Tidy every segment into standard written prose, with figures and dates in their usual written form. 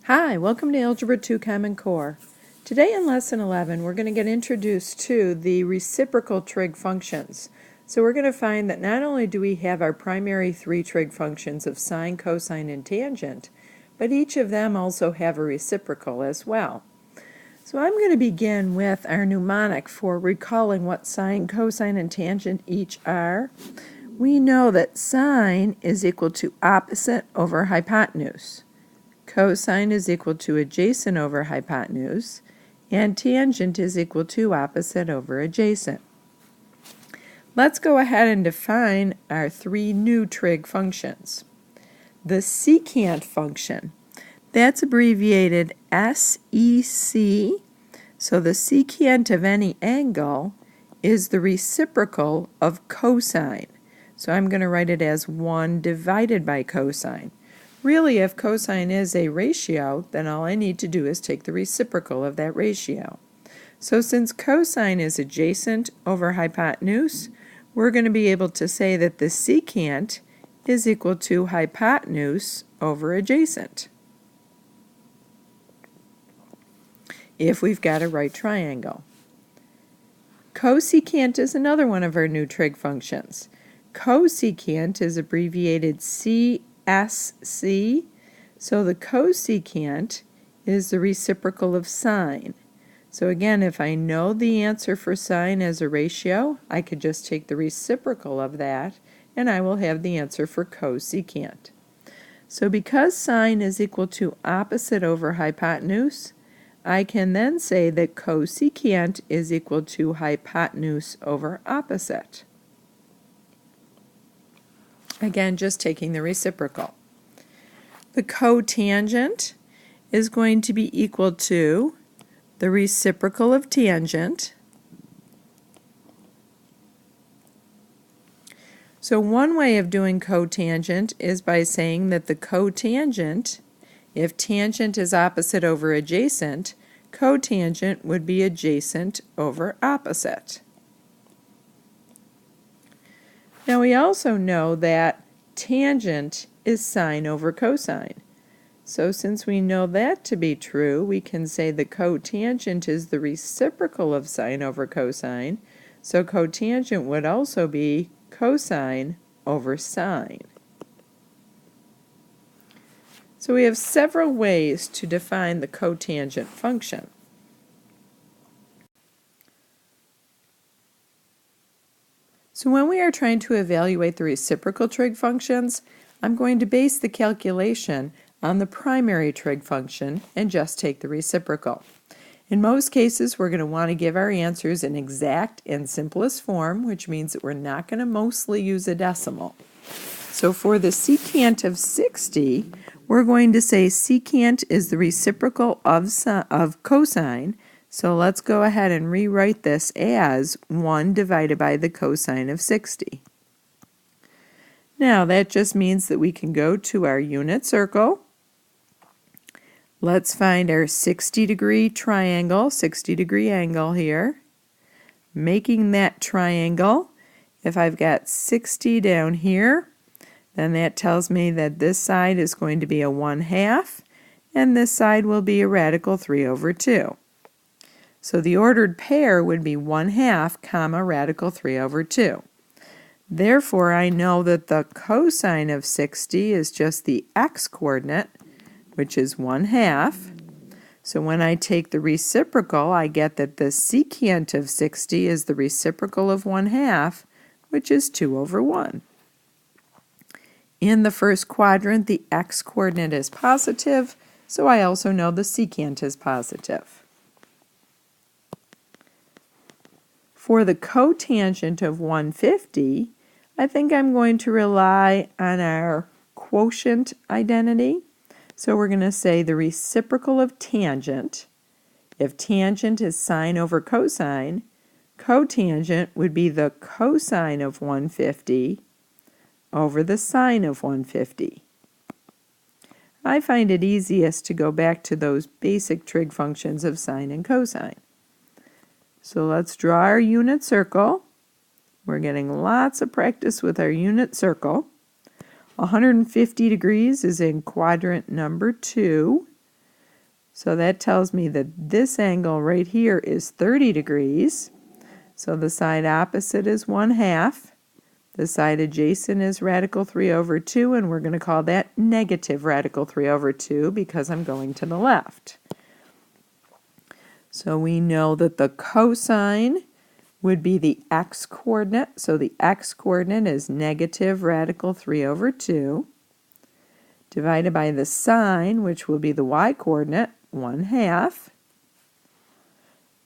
Hi, welcome to Algebra 2 Common Core. Today in Lesson 11 we're going to get introduced to the reciprocal trig functions. So we're going to find that not only do we have our primary three trig functions of sine, cosine, and tangent, but each of them also have a reciprocal as well. So I'm going to begin with our mnemonic for recalling what sine, cosine, and tangent each are. We know that sine is equal to opposite over hypotenuse. Cosine is equal to adjacent over hypotenuse, and tangent is equal to opposite over adjacent. Let's go ahead and define our three new trig functions. The secant function, that's abbreviated SEC, so the secant of any angle is the reciprocal of cosine. So I'm going to write it as 1 divided by cosine. Really, if cosine is a ratio, then all I need to do is take the reciprocal of that ratio. So since cosine is adjacent over hypotenuse, we're going to be able to say that the secant is equal to hypotenuse over adjacent, if we've got a right triangle. Cosecant is another one of our new trig functions. Cosecant is abbreviated CSC, so the cosecant is the reciprocal of sine. So again, if I know the answer for sine as a ratio, I could just take the reciprocal of that, and I will have the answer for cosecant. So because sine is equal to opposite over hypotenuse, I can then say that cosecant is equal to hypotenuse over opposite. Again, just taking the reciprocal. The cotangent is going to be equal to the reciprocal of tangent. So one way of doing cotangent is by saying that the cotangent, if tangent is opposite over adjacent, cotangent would be adjacent over opposite. Now we also know that tangent is sine over cosine. So since we know that to be true, we can say the cotangent is the reciprocal of sine over cosine, so cotangent would also be cosine over sine. So we have several ways to define the cotangent function. So when we are trying to evaluate the reciprocal trig functions, I'm going to base the calculation on the primary trig function and just take the reciprocal. In most cases, we're going to want to give our answers in exact and simplest form, which means that we're not going to mostly use a decimal. So for the secant of 60, we're going to say secant is the reciprocal of cosine. So let's go ahead and rewrite this as 1 divided by the cosine of 60. Now that just means that we can go to our unit circle. Let's find our 60-degree triangle, 60-degree angle here. Making that triangle, if I've got 60 down here, then that tells me that this side is going to be a 1/2, and this side will be a radical 3 over 2. So the ordered pair would be 1/2 comma radical 3 over 2. Therefore, I know that the cosine of 60 is just the x-coordinate, which is 1/2. So when I take the reciprocal, I get that the secant of 60 is the reciprocal of 1/2, which is 2 over 1. In the first quadrant, the x-coordinate is positive, so I also know the secant is positive. For the cotangent of 150, I think I'm going to rely on our quotient identity. So we're going to say the reciprocal of tangent. If tangent is sine over cosine, cotangent would be the cosine of 150 over the sine of 150. I find it easiest to go back to those basic trig functions of sine and cosine. So let's draw our unit circle. We're getting lots of practice with our unit circle. 150 degrees is in quadrant number 2. So that tells me that this angle right here is 30 degrees. So the side opposite is 1/2. The side adjacent is radical 3 over 2, and we're going to call that negative radical 3 over 2 because I'm going to the left. So we know that the cosine would be the x-coordinate. So the x-coordinate is negative radical 3 over 2, divided by the sine, which will be the y-coordinate, 1/2.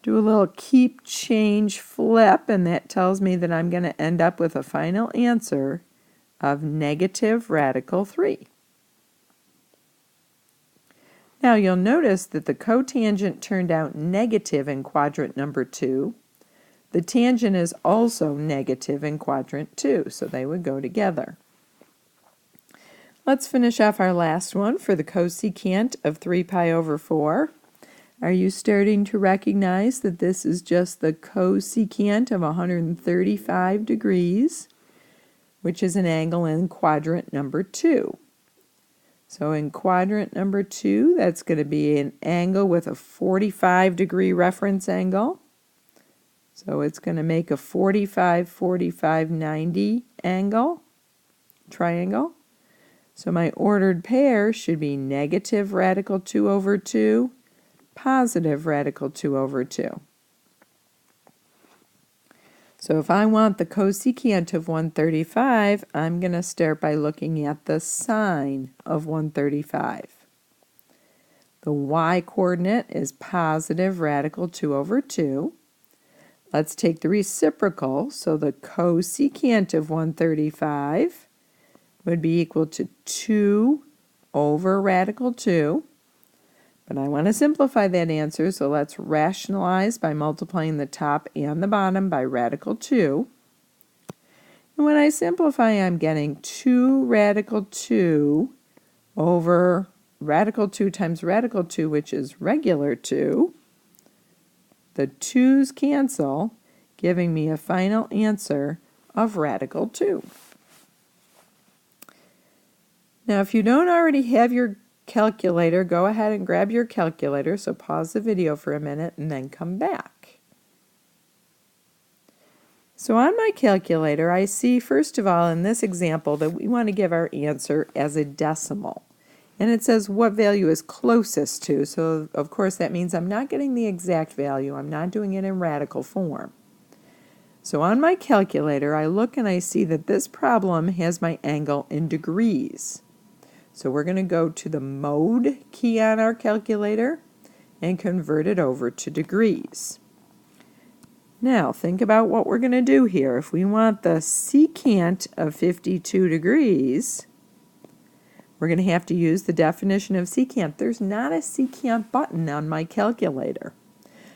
Do a little keep, change, flip, and that tells me that I'm going to end up with a final answer of negative radical 3. Now you'll notice that the cotangent turned out negative in quadrant number 2. The tangent is also negative in quadrant 2, so they would go together. Let's finish off our last one for the cosecant of 3 pi over 4. Are you starting to recognize that this is just the cosecant of 135 degrees, which is an angle in quadrant number 2? So in quadrant number 2, that's going to be an angle with a 45-degree reference angle. So it's going to make a 45, 45, 90 angle, triangle. So my ordered pair should be negative radical 2 over 2, positive radical 2 over 2. So if I want the cosecant of 135, I'm going to start by looking at the sine of 135. The y-coordinate is positive radical 2 over 2. Let's take the reciprocal, so the cosecant of 135 would be equal to 2 over radical 2. But I want to simplify that answer, so let's rationalize by multiplying the top and the bottom by radical 2. And when I simplify, I'm getting 2 radical 2 over radical 2 times radical 2, which is regular 2. The 2's cancel, giving me a final answer of radical 2. Now, if you don't already have your calculator, go ahead and grab your calculator. So pause the video for a minute and then come back. So on my calculator, I see, first of all, in this example, that we want to give our answer as a decimal. And it says what value is closest to. So, of course, that means I'm not getting the exact value. I'm not doing it in radical form. So on my calculator, I look and I see that this problem has my angle in degrees. So we're going to go to the mode key on our calculator and convert it over to degrees. Now think about what we're going to do here. If we want the secant of 52 degrees, we're going to have to use the definition of secant. There's not a secant button on my calculator.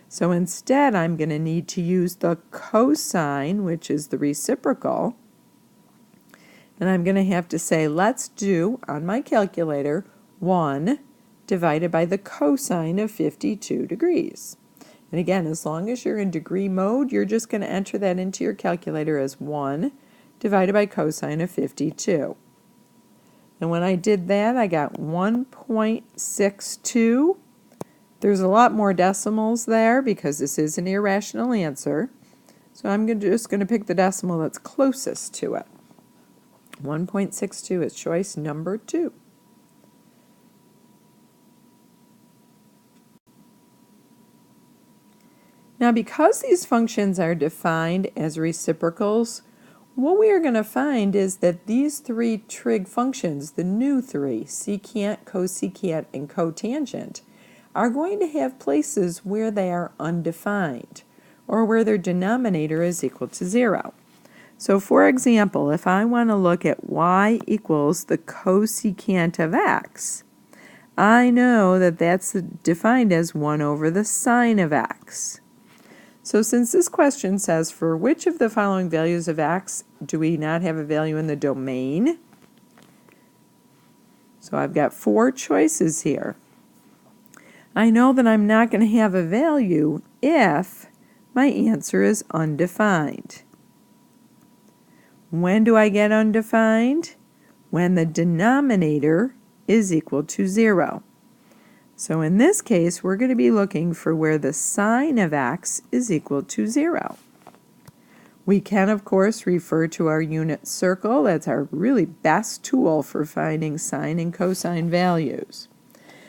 So instead I'm going to need to use the cosine, which is the reciprocal. And I'm going to have to say, let's do, on my calculator, 1 divided by the cosine of 52 degrees. And again, as long as you're in degree mode, you're just going to enter that into your calculator as 1 divided by cosine of 52. And when I did that, I got 1.62. There's a lot more decimals there because this is an irrational answer. So I'm just going to pick the decimal that's closest to it. 1.62 is choice number 2. Now, because these functions are defined as reciprocals, what we are going to find is that these 3 trig functions, the new 3, secant, cosecant, and cotangent, are going to have places where they are undefined, or where their denominator is equal to 0. So for example, if I want to look at y equals the cosecant of x, I know that that's defined as 1 over the sine of x. So since this question says, for which of the following values of x do we not have a value in the domain? So I've got 4 choices here. I know that I'm not going to have a value if my answer is undefined. When do I get undefined? When the denominator is equal to 0. So in this case, we're going to be looking for where the sine of x is equal to 0. We can, of course, refer to our unit circle. That's our really best tool for finding sine and cosine values.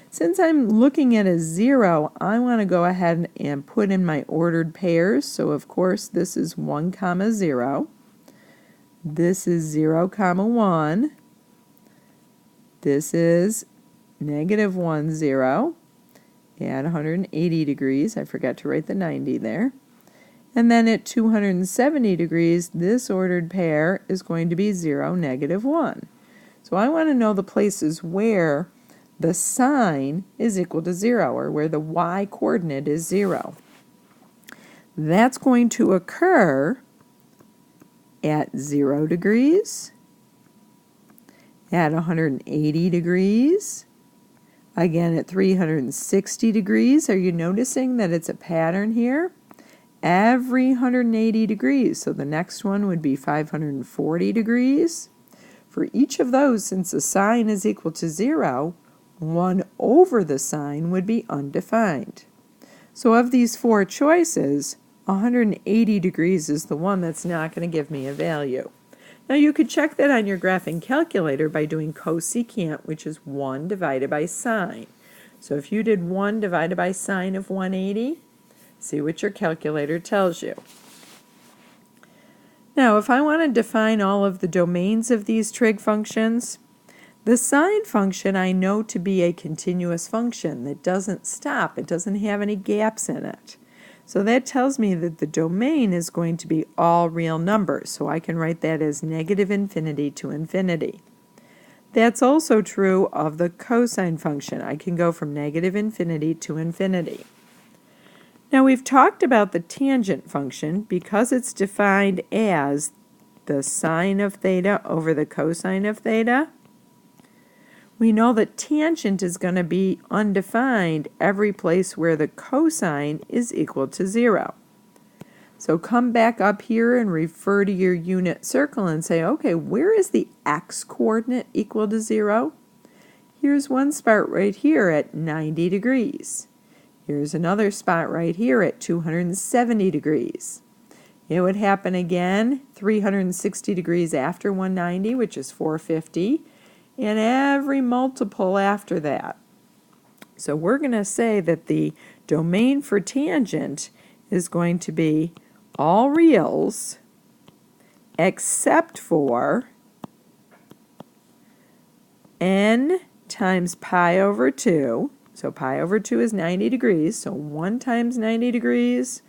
Since I'm looking at a 0, I want to go ahead and put in my ordered pairs. So, of course, this is 1, 0. This is 0, 1. This is -1, 0 at 180 degrees. I forgot to write the 90 there. And then at 270 degrees, this ordered pair is going to be 0, -1. So I want to know the places where the sine is equal to 0, or where the y-coordinate is 0. That's going to occur at 0 degrees, at 180 degrees, again at 360 degrees. Are you noticing that it's a pattern here? Every 180 degrees. So the next one would be 540 degrees. For each of those, since the sine is equal to 0, 1 over the sine would be undefined. So of these 4 choices, 180 degrees is the one that's not going to give me a value. Now you could check that on your graphing calculator by doing cosecant, which is 1 divided by sine. So if you did 1 divided by sine of 180, see what your calculator tells you. Now if I want to define all of the domains of these trig functions, the sine function I know to be a continuous function that doesn't stop. It doesn't have any gaps in it. So that tells me that the domain is going to be all real numbers. So I can write that as -infinity to infinity. That's also true of the cosine function. I can go from -infinity to infinity. Now we've talked about the tangent function because it's defined as the sine of theta over the cosine of theta. We know that tangent is going to be undefined every place where the cosine is equal to 0. So come back up here and refer to your unit circle and say, okay, where is the x-coordinate equal to 0? Here's one spot right here at 90 degrees. Here's another spot right here at 270 degrees. It would happen again 360 degrees after 190, which is 450. And every multiple after that. So we're going to say that the domain for tangent is going to be all reals except for n times pi over 2. So pi over 2 is 90 degrees. So 1 times 90 degrees,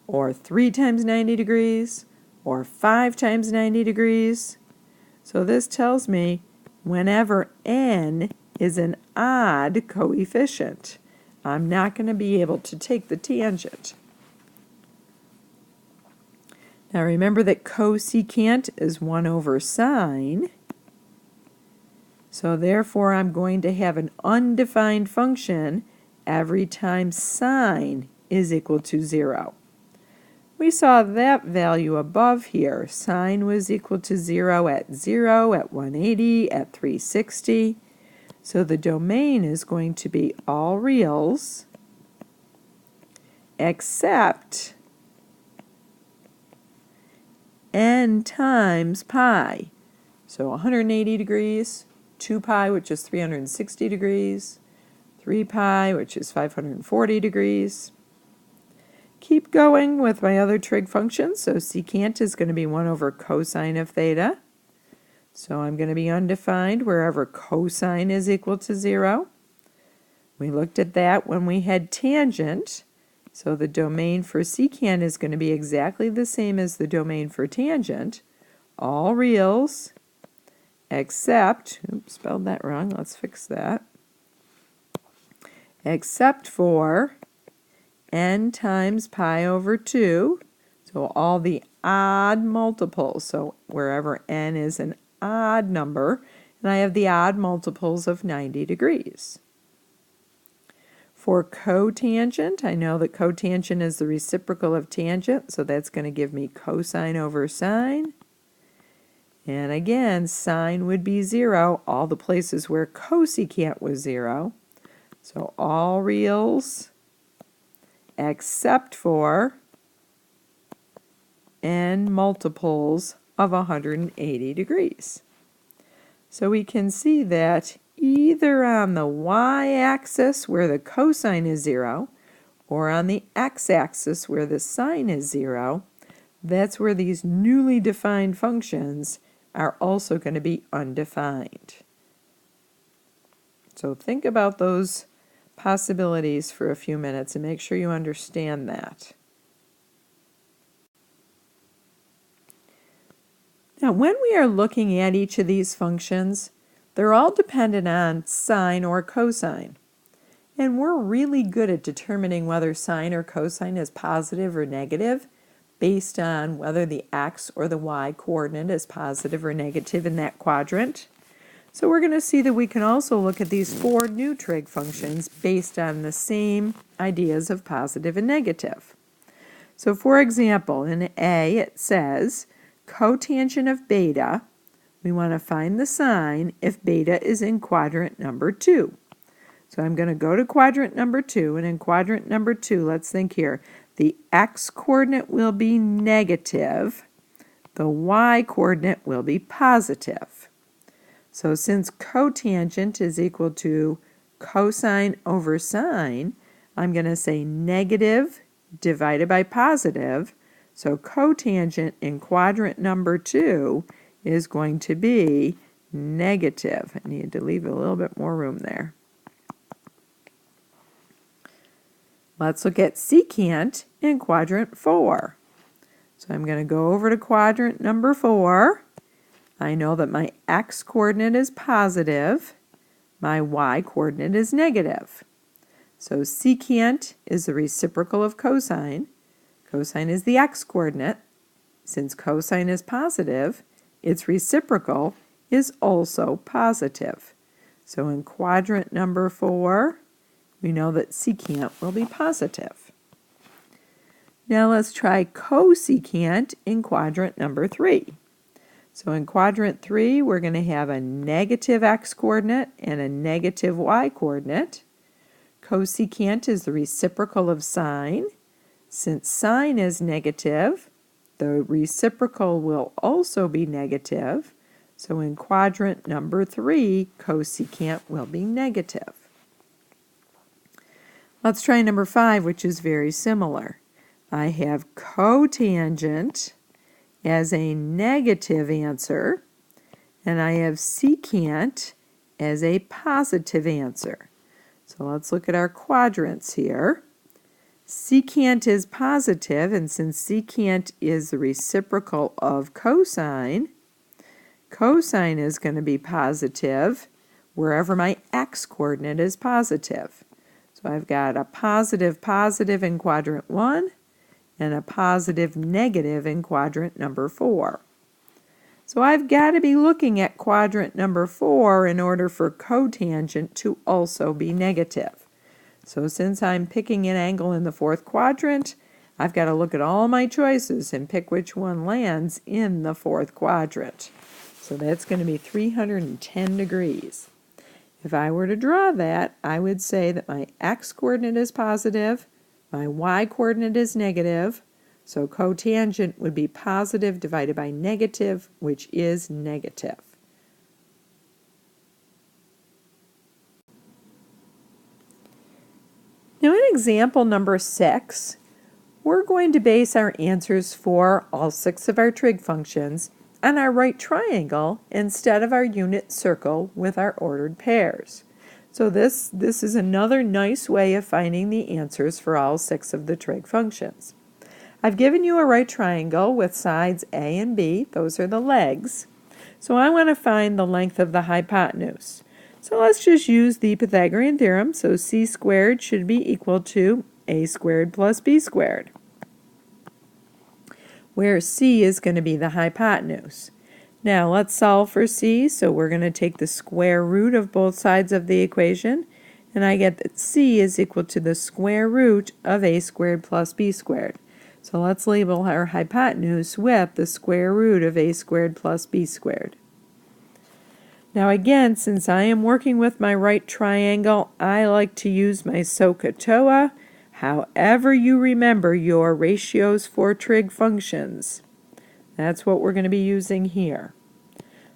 or 3 times 90 degrees, or 5 times 90 degrees. So this tells me whenever n is an odd coefficient, I'm not going to be able to take the tangent. Now remember that cosecant is 1 over sine, so therefore I'm going to have an undefined function every time sine is equal to 0. We saw that value above here. Sine was equal to 0, at 180, at 360. So the domain is going to be all reals except n times pi. So 180 degrees, 2 pi, which is 360 degrees, 3 pi, which is 540 degrees. Keep going with my other trig functions. So secant is going to be 1 over cosine of theta. So I'm going to be undefined wherever cosine is equal to 0. We looked at that when we had tangent. So the domain for secant is going to be exactly the same as the domain for tangent. All reals except, oops, spelled that wrong, let's fix that, except for n times pi over 2, so all the odd multiples, so wherever n is an odd number, and I have the odd multiples of 90 degrees. For cotangent, I know that cotangent is the reciprocal of tangent, so that's going to give me cosine over sine. And again, sine would be 0, all the places where cosecant was 0. So all reals except for n multiples of 180 degrees. So we can see that either on the y-axis where the cosine is 0 or on the x-axis where the sine is 0, that's where these newly defined functions are also going to be undefined. So think about those possibilities for a few minutes and make sure you understand that. Now, when we are looking at each of these functions, they're all dependent on sine or cosine. And we're really good at determining whether sine or cosine is positive or negative based on whether the x or the y coordinate is positive or negative in that quadrant. So we're going to see that we can also look at these 4 new trig functions based on the same ideas of positive and negative. So for example, in A it says cotangent of beta, we want to find the sine if beta is in quadrant number 2. So I'm going to go to quadrant number 2, and in quadrant number 2, let's think here, the x-coordinate will be negative, the y-coordinate will be positive. So since cotangent is equal to cosine over sine, I'm going to say negative divided by positive. So cotangent in quadrant number 2 is going to be negative. I need to leave a little bit more room there. Let's look at secant in quadrant 4. So I'm going to go over to quadrant number 4. I know that my x-coordinate is positive, my y-coordinate is negative. So secant is the reciprocal of cosine. Cosine is the x-coordinate. Since cosine is positive, its reciprocal is also positive. So in quadrant number 4, we know that secant will be positive. Now let's try cosecant in quadrant number 3. So in quadrant 3, we're going to have a negative x-coordinate and a negative y-coordinate. Cosecant is the reciprocal of sine. Since sine is negative, the reciprocal will also be negative. So in quadrant number 3, cosecant will be negative. Let's try number 5, which is very similar. I have cotangent as a negative answer, and I have secant as a positive answer. So let's look at our quadrants here. Secant is positive, and since secant is the reciprocal of cosine, cosine is going to be positive wherever my x-coordinate is positive. So I've got a positive positive in quadrant 1 and a positive negative in quadrant number 4. So I've got to be looking at quadrant number 4 in order for cotangent to also be negative. So since I'm picking an angle in the 4th quadrant, I've got to look at all my choices and pick which one lands in the 4th quadrant. So that's going to be 310 degrees. If I were to draw that, I would say that my x-coordinate is positive, my y-coordinate is negative, so cotangent would be positive divided by negative, which is negative. Now in example number 6, we're going to base our answers for all 6 of our trig functions on our right triangle instead of our unit circle with our ordered pairs. So this is another nice way of finding the answers for all 6 of the trig functions. I've given you a right triangle with sides A and B. Those are the legs. So I want to find the length of the hypotenuse. So let's just use the Pythagorean theorem. So c squared should be equal to a squared plus b squared, where c is going to be the hypotenuse. Now let's solve for c. So we're going to take the square root of both sides of the equation, and I get that c is equal to the square root of a squared plus b squared. So let's label our hypotenuse with the square root of a squared plus b squared. Now again, since I am working with my right triangle, I like to use my SOHCAHTOA. However you remember your ratios for trig functions. That's what we're going to be using here.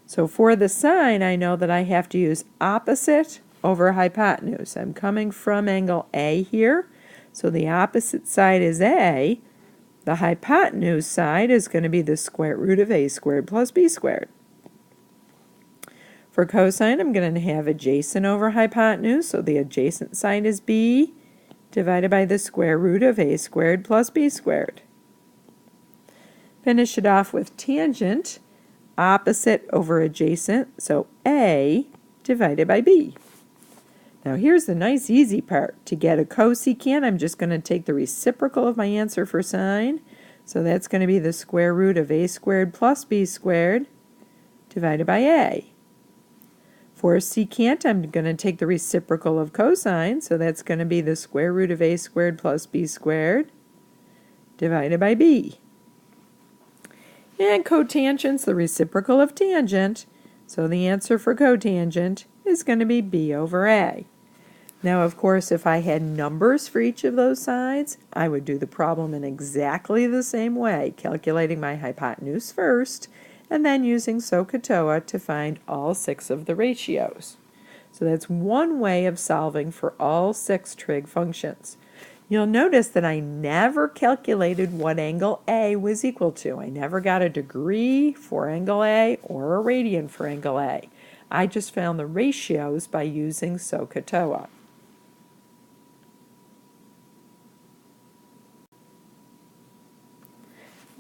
So for the sine, I know that I have to use opposite over hypotenuse. I'm coming from angle A here, so the opposite side is A. The hypotenuse side is going to be the square root of A squared plus B squared. For cosine, I'm going to have adjacent over hypotenuse, so the adjacent side is B divided by the square root of A squared plus B squared. Finish it off with tangent, opposite over adjacent, so A divided by B. Now here's the nice easy part. To get a cosecant, I'm just going to take the reciprocal of my answer for sine, so that's going to be the square root of A squared plus B squared divided by A. For secant, I'm going to take the reciprocal of cosine, so that's going to be the square root of A squared plus B squared divided by B. And cotangent's the reciprocal of tangent, so the answer for cotangent is going to be B over A. Now, of course, if I had numbers for each of those sides, I would do the problem in exactly the same way, calculating my hypotenuse first, and then using SOHCAHTOA to find all 6 of the ratios. So that's one way of solving for all 6 trig functions. You'll notice that I never calculated what angle A was equal to. I never got a degree for angle A or a radian for angle A. I just found the ratios by using SOHCAHTOA.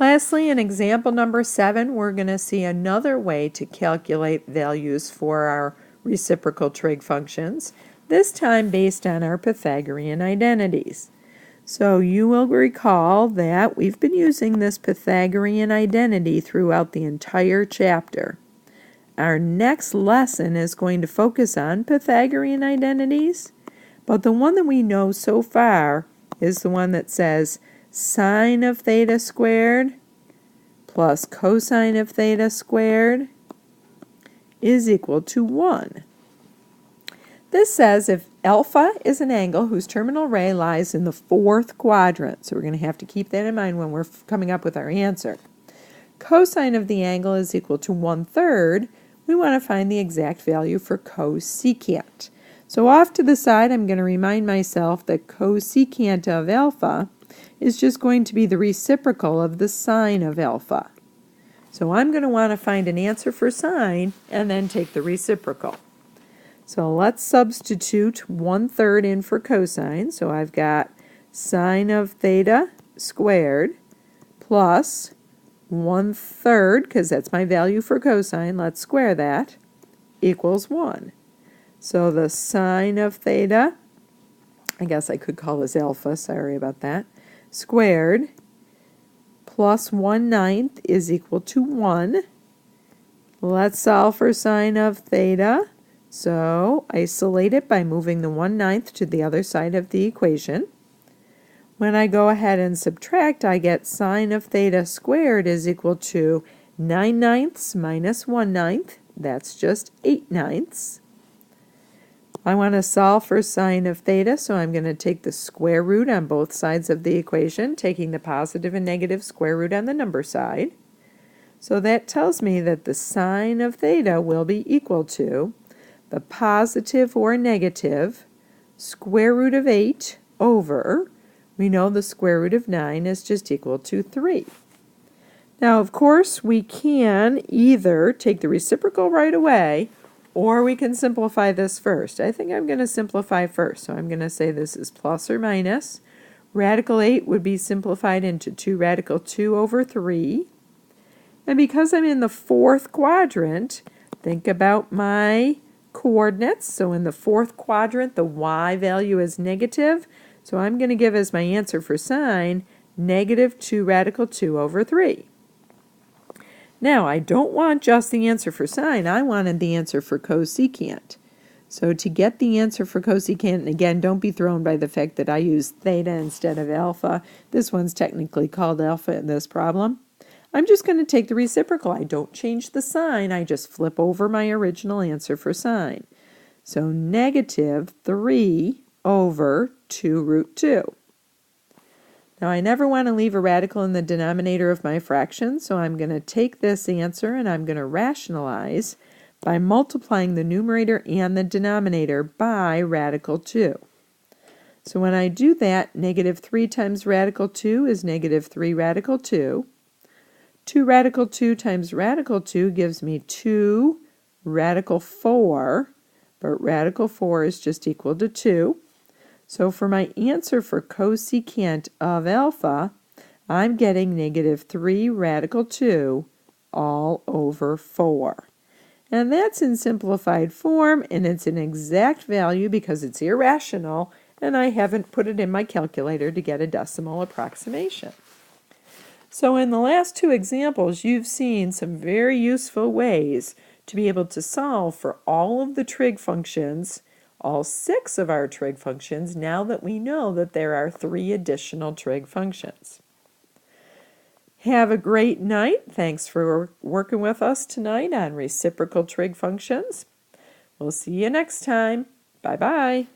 Lastly, in example number 7, we're going to see another way to calculate values for our reciprocal trig functions, this time based on our Pythagorean identities. So you will recall that we've been using this Pythagorean identity throughout the entire chapter. Our next lesson is going to focus on Pythagorean identities, but the one that we know so far is the one that says sine of theta squared plus cosine of theta squared is equal to 1. This says if alpha is an angle whose terminal ray lies in the 4th quadrant, so we're going to have to keep that in mind when we're coming up with our answer. Cosine of the angle is equal to 1/3. We want to find the exact value for cosecant. So off to the side, I'm going to remind myself that cosecant of alpha is just going to be the reciprocal of the sine of alpha. So I'm going to want to find an answer for sine and then take the reciprocal. So let's substitute 1/3 in for cosine. So I've got sine of theta squared plus 1/3, because that's my value for cosine, let's square that, equals 1. So the sine of theta, I guess I could call this alpha, sorry about that, squared plus 1/9 is equal to 1. Let's solve for sine of theta. So isolate it by moving the 1/9 to the other side of the equation. When I go ahead and subtract, I get sine of theta squared is equal to 9/9 minus 1/9. That's just 8/9. I want to solve for sine of theta, so I'm going to take the square root on both sides of the equation, taking the positive and negative square root on the number side. So that tells me that the sine of theta will be equal to the positive or negative square root of 8 over, we know the square root of 9 is just equal to 3. Now, of course, we can either take the reciprocal right away, or we can simplify this first. I think I'm going to simplify first, so I'm going to say this is plus or minus. Radical 8 would be simplified into 2 radical 2 over 3. And because I'm in the 4th quadrant, think about my coordinates. So in the 4th quadrant, the y value is negative. So I'm going to give as my answer for sine negative 2 radical 2 over 3. Now, I don't want just the answer for sine. I wanted the answer for cosecant. So to get the answer for cosecant, and again, don't be thrown by the fact that I used theta instead of alpha. This one's technically called alpha in this problem. I'm just going to take the reciprocal. I don't change the sign. I just flip over my original answer for sign. So negative 3 over 2 root 2. Now I never want to leave a radical in the denominator of my fraction, so I'm going to take this answer and I'm going to rationalize by multiplying the numerator and the denominator by radical 2. So when I do that, negative 3 times radical 2 is negative 3 radical 2. 2 radical 2 times radical 2 gives me 2 radical 4, but radical 4 is just equal to 2. So for my answer for cosecant of alpha, I'm getting negative 3 radical 2 all over 4. And that's in simplified form, and it's an exact value because it's irrational, and I haven't put it in my calculator to get a decimal approximation. So in the last two examples, you've seen some very useful ways to be able to solve for all of the trig functions, all 6 of our trig functions, now that we know that there are 3 additional trig functions. Have a great night. Thanks for working with us tonight on reciprocal trig functions. We'll see you next time. Bye-bye.